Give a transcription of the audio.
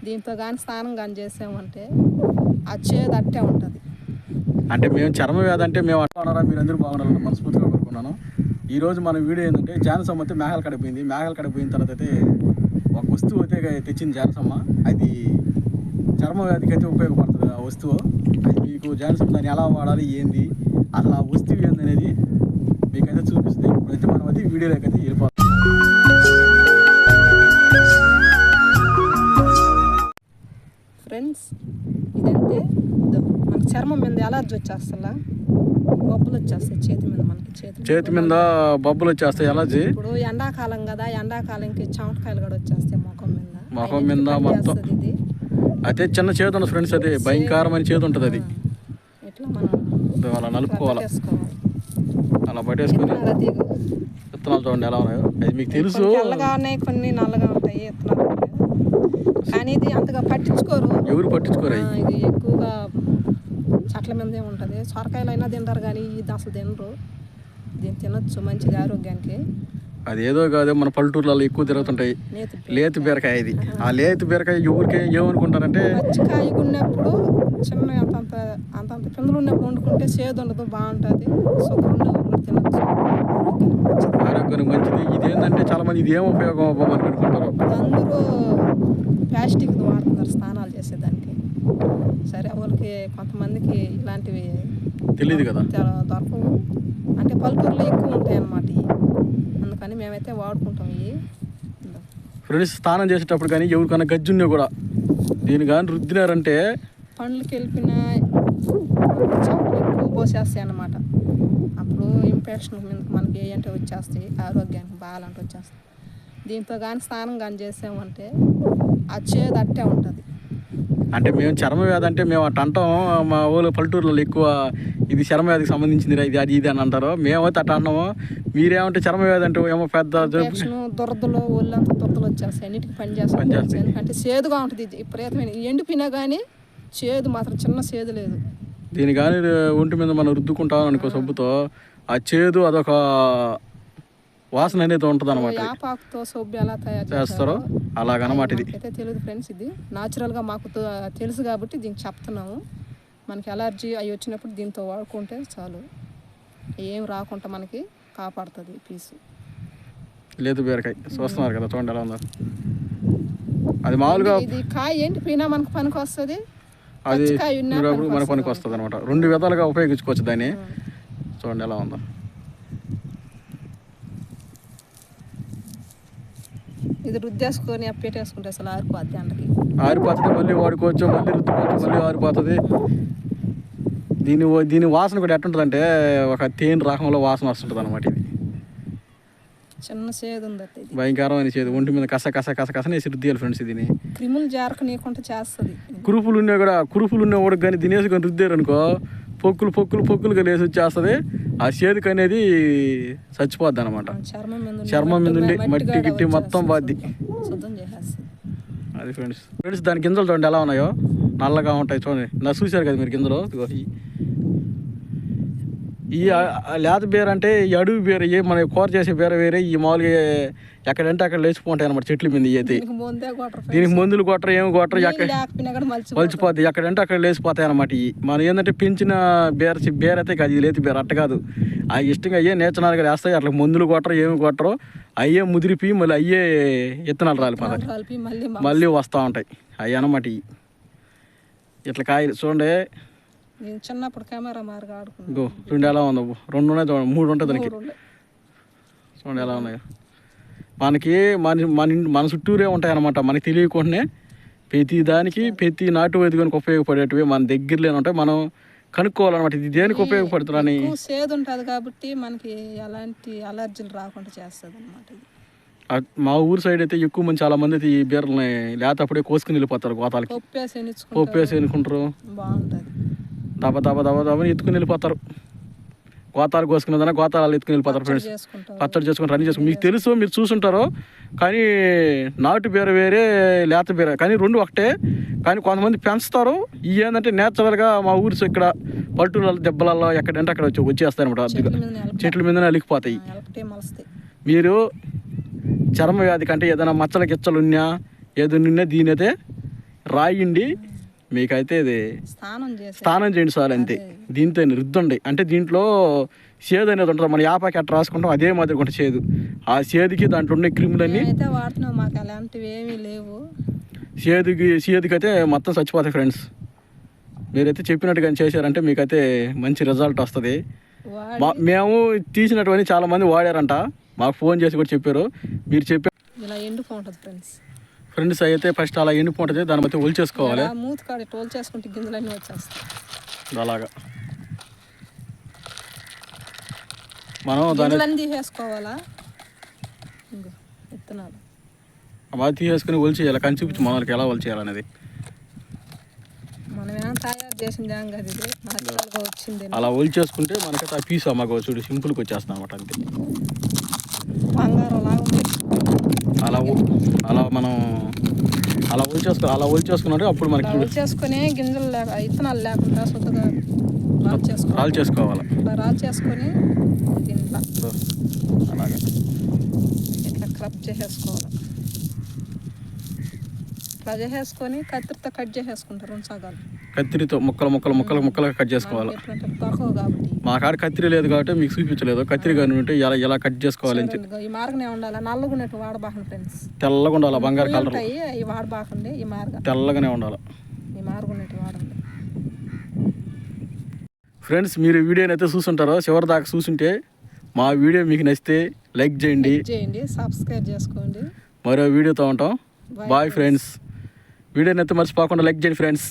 దీంతో కానీ స్నానం కానీ చేసామంటే ఆ చేదు అట్టే ఉంటుంది. అంటే మేము చర్మ వ్యాధి అంటే మేము అట్లా మీరు అందరూ బాగున్నారని మనస్ఫూర్తిగా కోరుకున్నాను. ఈరోజు మన వీడియో ఏంటంటే జానసమ్మ అయితే మేఘాలు కడిపోయింది. మేఘాలు కడిపోయిన తర్వాత అయితే ఒక వస్తువు అయితే తెచ్చింది జానసమ్మ. అది చర్మ వ్యాధికి అయితే ఉపయోగపడుతుంది ఆ వస్తువు. అది మీకు జానసమ్మ దాన్ని ఎలా వాడాలి ఏంది అసలు ఆ వస్తువు ఏంది అనేది మీకైతే చూపిస్తుంది. ఇప్పుడైతే మనం అయితే వీడియోలోకి అయితే వెళ్ళిపోతాం. ఫ్రెండ్స్, ఇదంటే మన చర్మం మీద ఎలర్జీ వచ్చేస్తా, బొబ్బులు వచ్చేస్తాయి చేతి మీద. మనకి చేతి మీద బొబ్బులు వచ్చేస్తాయి ఎలర్జీ. ఇప్పుడు ఎండాకాలం కదా, ఎండాకాలంకి చెమటకాయలు కూడా వచ్చేస్తాయి ముఖం మీద మొత్తం. ఇది అయితే చిన్న చేతి ఉంటుంది ఫ్రెండ్స్, అది భయంకరమైన చేతి ఉంటుంది. అది ఇట్లా మనం అలా నలుపుకోవాలి. అలా పట్టేసుకొని విత్తనాలు చూడండి ఎలా ఉన్నాయో. అది మీకు తెలుసు, తెల్లగా ఉన్నాయి, కొన్ని నల్లగా ఉంటాయి విత్తనాలు. కానీ ఇది అంతగా పట్టించుకోరు, ఎవరు పట్టించుకోరు. ఇది ఎక్కువగా చెట్ల మీదే ఉంటుంది. సొరకాయలు అయినా తింటారు కానీ ఇది అసలు తినరు. దీన్ని తినొచ్చు, మంచిది ఆరోగ్యానికి. అది ఏదో కాదు, మన పల్లెటూర్లలో ఎక్కువ తిరుగుతుంటాయి లేతు బీరకాయ. ఇది ఆ లేతు బీరకాయ ఎవరికి ఏమనుకుంటారంటే పచ్చికాయ ఉన్నప్పుడు చిన్న అంతంత పిందులు ఉన్నప్పుడు వండుకుంటే సేదు ఉండదు, బాగుంటుంది. షుగర్ ఉన్నప్పుడు తినొచ్చు, ఆరోగ్యానికి మంచిది. ఇదేంటంటే చాలా మంది ఇది ఏం ఉపయోగం అవ్వమని అనుకుంటారు. అందరూ ప్లాస్టిక్ వాడుతున్నారు స్నానాలు చేసేదానికి. సరే, వాళ్ళకి కొంతమందికి ఇలాంటివి తెలియదు కదా, దొరకవు. అంటే పల్లెటూరులో ఎక్కువ ఉంటాయి అన్నమాట. అందుకని మేమైతే వాడుకుంటాం. ఇవి ఫ్రెండ్స్, స్నానం చేసేటప్పుడు కానీ ఎవరికైనా గజ్జున్నా కూడా దీని కానీ రుద్దినారంటే పండ్లకి వెళ్ళిన చెవులు ఎక్కువ పోసేస్తాయి అన్నమాట. అప్పుడు ఇన్ఫెక్షన్ మనకి ఏంటంటే వచ్చేస్తాయి, ఆరోగ్యానికి బాగాలంటే వచ్చేస్తాయి. దీంతో కానీ స్నానం కానీ చేసామంటే ఆ చేదు అట్టే ఉంటుంది. అంటే మేము చర్మ వ్యాధి అంటే మేము అట్ట అంటాం. మా ఊళ్ళో పల్లెటూరులో ఎక్కువ ఇది చర్మ వ్యాధికి సంబంధించింది అది ఇది అని అంటారు. మేమైతే అట్ట అన్నాము. మీరేమంటే చర్మ వ్యాధి అంటే ఏమో పెద్ద దురదలు, ఒళ్ళంతా దురదలు వచ్చేస్తాయి, అన్నిటికీ పనిచేస్తాయి. ఎందుకంటే చేదుగా ఉంటుంది. ఇది విపరీతమైన ఎండిపోయినా కానీ చేదు మాత్రం చిన్న చేదు లేదు. దీని కానీ ఒంటి మీద మనం రుద్దుకుంటాం అనుకో సబ్బుతో, ఆ చేదు అదొక వాసన అనేది ఉంటుంది అనమాట. యాపాకుతో సబ్బు ఎలా తయారు చేస్తారో అలాగనమాట. ఇది అయితే తెలియదు ఫ్రెండ్స్, ఇది న్యాచురల్గా మాకు తెలుసు కాబట్టి దీనికి చెప్తున్నాము. మనకి ఎలర్జీ అవి వచ్చినప్పుడు దీంతో వాడుకుంటే చాలు, ఏం రాకుండా మనకి కాపాడుతుంది పీసు. లేదు బీరకాయ చూస్తున్నారు కదా, చూడండి ఎలా ఉందో. అది మామూలుగా ఇది కాయ ఎండిపోయినా మనకు పనికి వస్తుంది, అది మనకు పనికి వస్తుంది అనమాట. రెండు విధాలుగా ఉపయోగించుకోవచ్చు దాన్ని. చూడండి ఎలా ఉందో. ఇది రుద్దేసుకొని పెట్టేసుకుంటే అసలు ఆరిపోద్ది. అంటకి ఆరిపోతుంది, మళ్ళీ వాడుకోవచ్చు, మళ్ళీ రుద్దుకోవచ్చు, మళ్ళీ ఆరిపోతుంది. దీని వాసన కూడా ఎట్టుంటుంది అంటే ఒక తేనె రకంలో వాసన వస్తుంటుంది అనమాట. ఇది చిన్న చేదు ఉంది, భయంకరమైన చేదు. ఒంటి మీద కస కస కస కసనేసి రుద్దేయాలి ఫ్రెండ్స్. దీన్ని క్రిములు జారకనీయకుండా చేస్తుంది. కురుపులు ఉన్న వాడికి కానీ తినేసి కానీ రుద్దారు అనుకో, పొక్కులుగా లేసి వచ్చేస్తుంది. ఆ చేదుకు అనేది చచ్చిపోద్ది అనమాట. చర్మం మీద ఉండి మట్టి గిట్టి మొత్తం బాద్ది. అది ఫ్రెండ్స్ దాని గింజలు చూడండి ఎలా ఉన్నాయో, నల్లగా ఉంటాయి. చూడండి, నా చూశారు కదా మీరు గింజలు. ఈ లేత బీర అంటే ఈ అడుగు బీర, మన కూర చేసే బీర వేరే. ఈ మామూలుగా ఎక్కడంటే అక్కడ లేచిపోతాయి అనమాట చెట్ల మీద. అయితే దీనికి మందులు కొట్టరు, ఏమి కొట్టరు, మలిచిపోద్ది. ఎక్కడంటే అక్కడ లేచిపోతాయి అనమాట. మనం ఏంటంటే పెంచిన బీర అయితే కాదు, ఇది లేతి బీర అట్ట కాదు. అవి ఇష్టంగా అయ్యే నేచురల్గా వేస్తాయి. అట్లా మందులు కొట్టరు, ఏమి కొట్టరు. అయ్యే ముదిరిపి మళ్ళీ అయ్యే విత్తనాలు రాలిపోతాయి, మళ్ళీ వస్తూ ఉంటాయి అవి అనమాట. ఇట్లా కాయలు చూడండి. చిన్నప్పుడు కెమెరా మార్గా రెండు ఎలా ఉందో, 2 ఉన్నాయి, 3 ఉంటుంది దానికి. చూడండి ఎలా ఉన్నాయో. మనకి మన చుట్టూరే ఉంటాయి అన్నమాట. మనకి తెలియకుండానే ప్రతి నాటు వైద్యానికి ఉపయోగపడేటివి మన దగ్గరలోనే ఉంటాయి. మనం కనుక్కోవాలన్నమాట, ఇది దేనికి ఉపయోగపడుతుందని. సేదు ఉంటుంది కాబట్టి మనకి ఎలాంటి అలర్జీలు రాకుండా చేస్తుంది అన్నమాట. మా ఊరు సైడ్ అయితే ఎక్కువ మంది చాలా మంది అయితే ఈ బీరల్ని లేతప్పుడే కోసుకుని వెళ్ళిపోతారు గోతాలకి. పప్పేసి ఎన్నుకుంటారు, బాగుంటుంది. దబ ఎత్తుకుని వెళ్ళిపోతారు. గోతాలు కోసుకునేదన్నా గోతాలు ఎత్తుకుని వెళ్ళిపోతారు ఫ్రెండ్స్. పచ్చడి చేసుకుని రన్ చేసుకుని మీకు తెలుసు, మీరు చూసుంటారు. కానీ నాటు బీర వేరే, లేత బీర కానీ రెండు ఒకటే. కానీ కొంతమంది పెంచుతారు. ఇవి ఏంటంటే నేచురల్గా మా ఊరి ఇక్కడ పల్లెటూరు దెబ్బలలో ఎక్కడంటే అక్కడ వచ్చేస్తాయి అనమాట. అద్దుగా చెట్ల మీదనే అలికిపోతాయి. మీరు చర్మ వ్యాధి కంటే ఏదైనా మచ్చల గిచ్చలు ఉన్నా ఏదైనా దీని అయితే రాయండి, మీకైతే ఇది స్నానం చేయండి సార్ అంతే. దీంతో రుద్దండి, అంటే దీంట్లో చేదు అనేది ఉంటుంది. మన యాపాకి అట్లా రాసుకుంటాం అదే మాదిరి కొంత చేదు. ఆ చేదుకి దాంట్లో ఉండే క్రిములన్నీ చేదుకి అయితే మొత్తం చచ్చిపోతాయి ఫ్రెండ్స్. మీరైతే చెప్పినట్టుగా చేశారంటే మీకైతే మంచి రిజల్ట్ వస్తుంది. మేము తీసినటువంటి చాలా మంది వాడారంట, మాకు ఫోన్ చేసి కూడా చెప్పారు. మీరు చెప్పారు ఇలా ఎండిపోతుంది ఫ్రెండ్స్. ఫ్రెండ్స్ అయితే ఫస్ట్ అలా ఎండిపోతుంది, దాని బట్టి ఒలిచేసుకోవాలి. మూతి కాడ ఒలిచేసుకుంటే గింజలన్నీ వచ్చేస్తాయి. అలాగా మనం దాన్ని తీసేసుకోవాలా, విత్తనాలు బాగా తీసేసుకుని ఒలిచేయాలి. కానీ చూపించి మనకి ఎలా ఒలిచేయాలనేది. మనం ఏమైనా తయారు చేసింది వచ్చింది. అలా ఒలిచేసుకుంటే మనకైతే ఆ పీస్ మాకు చూడు సింపుల్గా వచ్చేస్తుంది అనమాట. అంతే బంగారం లాగా అలా మనం అలా ఒలిచేసుకున్నాడు. అప్పుడు మనకి ఒలిచేసుకుని గింజలు విత్తనాలు లేకుండా శుద్ధంగా రాల్చేసుకోవాలి. రాల్చేసుకొని దీంట్లో అలాగే ఇట్లా క్రబ్ చేసేసుకోవాలి. ఇట్లా చేసేసుకొని కత్తిరితో కట్ చేసేసుకుంటారు 2 సగాలు. కత్తిరితో ముక్కలుగా కట్ చేసుకోవాలి. మా కాడ కత్తిరి లేదు కాబట్టి మీకు చూపించలేదు. కత్తిరి కానీ ఉంటే ఎలా కట్ చేసుకోవాలి. ఈ మార్గనే ఉండాలి, నల్లగా ఉన్నట్టు వాడబాకండి ఫ్రెండ్స్. తెల్లగా ఉండాలి, బంగారు కలర్ ఈ వాడబాకండి. ఈ మార్గం తెల్లగానే ఉండాలి, ఈ మార్గం ఉన్నట్టు వాడండి ఫ్రెండ్స్. మీరు వీడియోని అయితే చూసుంటారో, చివరి దాకా చూసుంటే మా వీడియో మీకు నచ్చితే లైక్ చేయండి, సబ్స్క్రైబ్ చేసుకోండి. మరో వీడియోతో ఉంటాం. Bye friends. వీడియోని అయితే మర్చిపోకుండా లైక్ చేయండి ఫ్రెండ్స్.